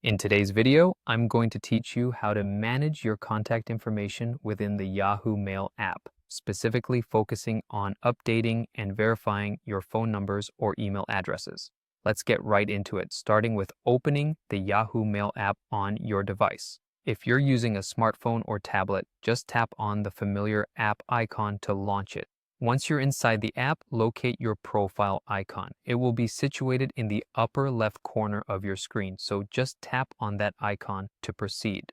In today's video, I'm going to teach you how to manage your contact information within the Yahoo Mail app, specifically focusing on updating and verifying your phone numbers or email addresses. Let's get right into it, starting with opening the Yahoo Mail app on your device. If you're using a smartphone or tablet, just tap on the familiar app icon to launch it. Once you're inside the app, locate your profile icon. It will be situated in the upper left corner of your screen, so just tap on that icon to proceed.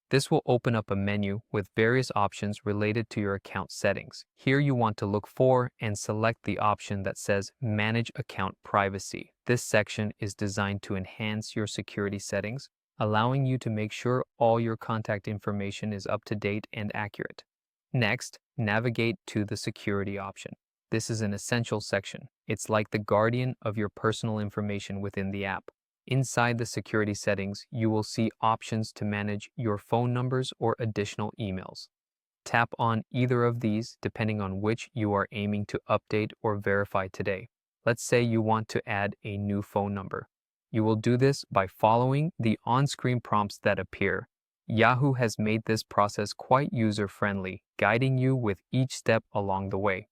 This will open up a menu with various options related to your account settings. Here you want to look for and select the option that says Manage Account Privacy. This section is designed to enhance your security settings, allowing you to make sure all your contact information is up to date and accurate. Next, navigate to the security option. This is an essential section. It's like the guardian of your personal information within the app. Inside the security settings, you will see options to manage your phone numbers or additional emails. Tap on either of these depending on which you are aiming to update or verify today. Let's say you want to add a new phone number. You will do this by following the on-screen prompts that appear. Yahoo has made this process quite user-friendly, guiding you with each step along the way.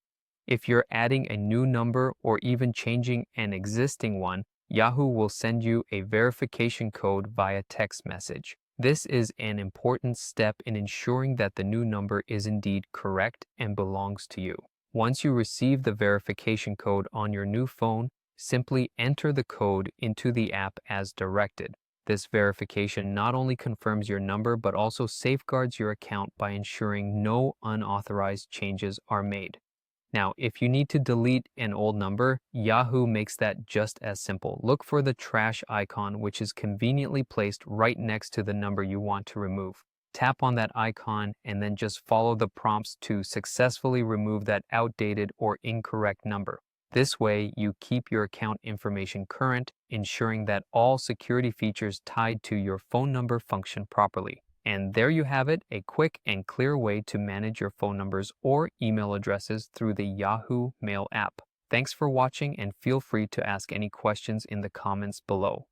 If you're adding a new number or even changing an existing one, Yahoo will send you a verification code via text message. This is an important step in ensuring that the new number is indeed correct and belongs to you. Once you receive the verification code on your new phone, simply enter the code into the app as directed. This verification not only confirms your number but also safeguards your account by ensuring no unauthorized changes are made. Now, if you need to delete an old number, Yahoo makes that just as simple. Look for the trash icon, which is conveniently placed right next to the number you want to remove. Tap on that icon and then just follow the prompts to successfully remove that outdated or incorrect number. This way, you keep your account information current, ensuring that all security features tied to your phone number function properly. And there you have it, a quick and clear way to manage your phone numbers or email addresses through the Yahoo Mail app. Thanks for watching and feel free to ask any questions in the comments below.